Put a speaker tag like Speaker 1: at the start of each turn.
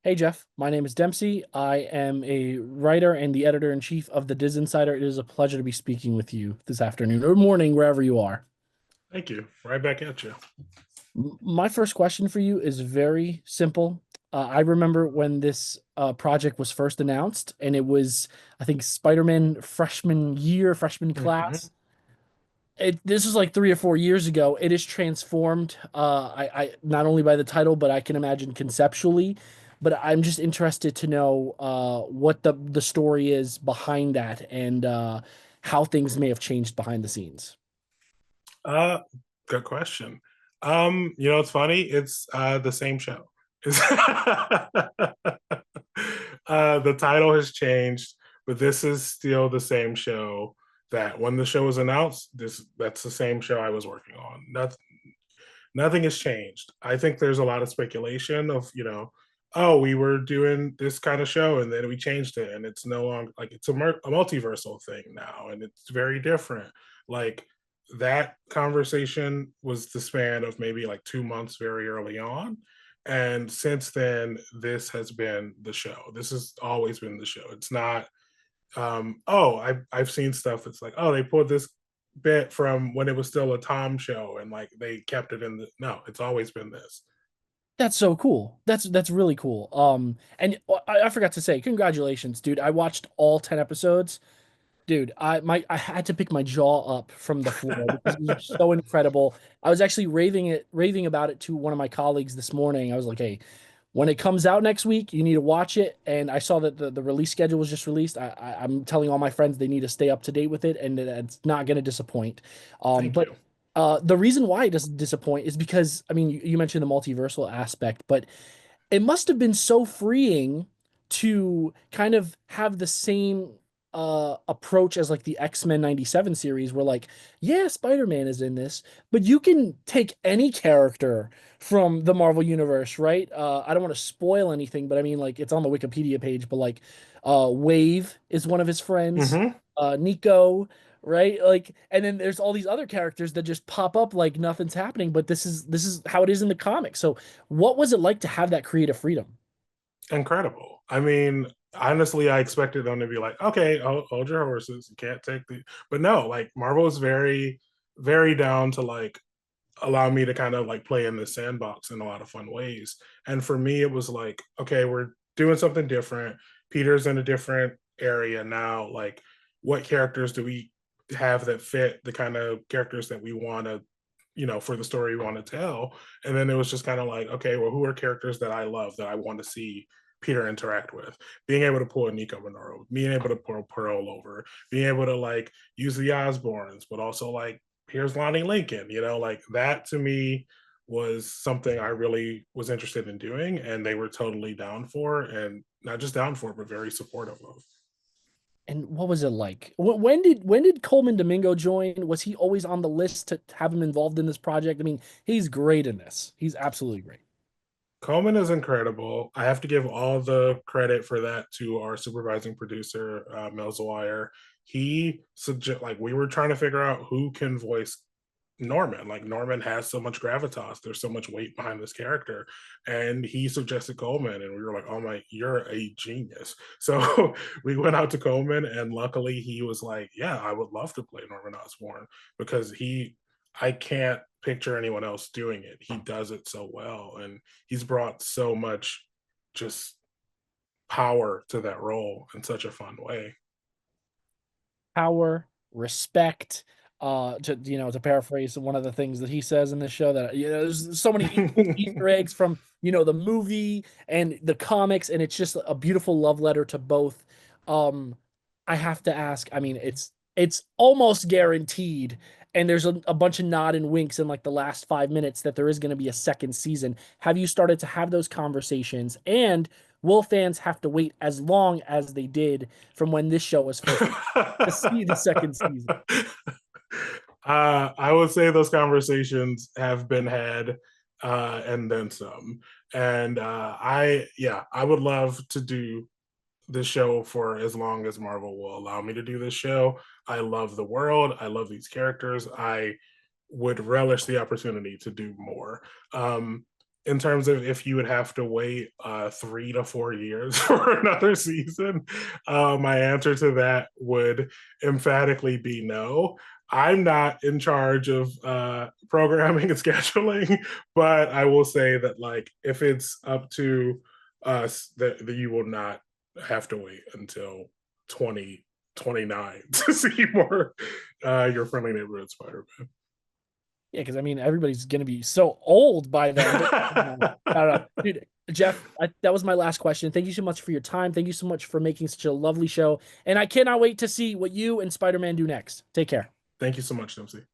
Speaker 1: Hey Jeff, my name is Dempsey. I am a writer and the editor-in-chief of the DisInsider. It is a pleasure to be speaking with you this afternoon or morning, wherever you are.
Speaker 2: Thank you. Right back at you.
Speaker 1: My first question for you is very simple. I remember when this project was first announced, and it was, I think, Spider-Man freshman year, freshman
Speaker 2: Hmm.
Speaker 1: class. This was like 3 or 4 years ago. It is transformed. I not only by the title, but I can imagine conceptually. But I'm just interested to know what the story is behind that and how things may have changed behind the scenes.
Speaker 2: Uh, Good question. It's funny. It's the same show. The title has changed, but this is still the same show that when the show was announced, that's the same show I was working on. Nothing has changed. I think there's a lot of speculation of, oh, we were doing this kind of show and then we changed it and it's no longer like it's a multiversal thing now and it's very different. Like that conversation was the span of maybe like 2 months very early on. And since then, this has been the show. This has always been the show. It's not oh, I've seen stuff that's like, oh, they pulled this bit from when it was still a Tom show and like they kept it in the no, it's always been this.
Speaker 1: That's so cool. That's really cool. And I forgot to say, congratulations, dude. I watched all 10 episodes. Dude, I had to pick my jaw up from the floor because it was so incredible. I was actually raving about it to one of my colleagues this morning. I was like, "Hey, when it comes out next week, you need to watch it." And I saw that the release schedule was just released. I'm telling all my friends they need to stay up to date with it, and that it's not going to disappoint.
Speaker 2: Thank
Speaker 1: But
Speaker 2: you.
Speaker 1: the reason why it doesn't disappoint is because I mean, you mentioned the multiversal aspect, but it must have been so freeing to kind of have the same approach as like the X-Men 97 series where like yeah, Spider-Man is in this, but you can take any character from the Marvel universe, right? I don't want to spoil anything, but I mean like it's on the Wikipedia page, but like Wave is one of his friends,
Speaker 2: Hmm.
Speaker 1: Nico, right? Like, and then there's all these other characters that just pop up like nothing's happening, but this is how it is in the comics. So what was it like to have that creative freedom?
Speaker 2: Incredible. I mean, honestly, I expected them to be like, okay, hold your horses. You can't take the but no, like Marvel is very, very down to like allow me to kind of like play in the sandbox in a lot of fun ways. And for me, it was like, okay, we're doing something different. Peter's in a different area now. Like, what characters do we have that fit the kind of characters that we want to, for the story we want to tell? And then it was just kind of like, okay, well, who are characters that I love that I want to see Peter interact with? Being able to pull a Nico Minoru, being able to pull Pearl over, being able to like use the Osborns, but also like here's Lonnie Lincoln, like that to me was something I really was interested in doing, and they were totally down for, and not just down for, but very supportive of.
Speaker 1: And what was it like? When did Coleman Domingo join? Was he always on the list to have him involved in this project? I mean, he's great in this. He's absolutely great.
Speaker 2: Coleman is incredible. I have to give all the credit for that to our supervising producer, Mel Zawire. He suggest like we were trying to figure out who can voice Norman. Like Norman has so much gravitas. There's so much weight behind this character. And he suggested Coleman. And we were like, oh my, you're a genius. So we went out to Coleman and luckily he was like, yeah, I would love to play Norman Osborn because I can't picture anyone else doing it. He does it so well. And he's brought so much just power to that role in such a fun way.
Speaker 1: Power, respect. To paraphrase one of the things that he says in this show, that there's so many Easter eggs from the movie and the comics, and it's just a beautiful love letter to both. Um, I have to ask. I mean, it's almost guaranteed, and there's a bunch of nod and winks in like the last 5 minutes that there is going to be a second season. Have you started to have those conversations? And will fans have to wait as long as they did from when this show was first to see the second season?
Speaker 2: I would say those conversations have been had and then some. And I would love to do this show for as long as Marvel will allow me to do this show. I love the world. I love these characters. I would relish the opportunity to do more. in terms of if you would have to wait 3 to 4 years for another season, my answer to that would emphatically be no. I'm not in charge of programming and scheduling, but I will say that like if it's up to us, that you will not have to wait until 2029 to see more Your Friendly Neighborhood Spider-Man.
Speaker 1: Yeah, because I mean, everybody's gonna be so old by then. I don't know, dude. Jeff, that was my last question. Thank you so much for your time. Thank you so much for making such a lovely show. And I cannot wait to see what you and Spider-Man do next. Take care.
Speaker 2: Thank you so much, Dempsey.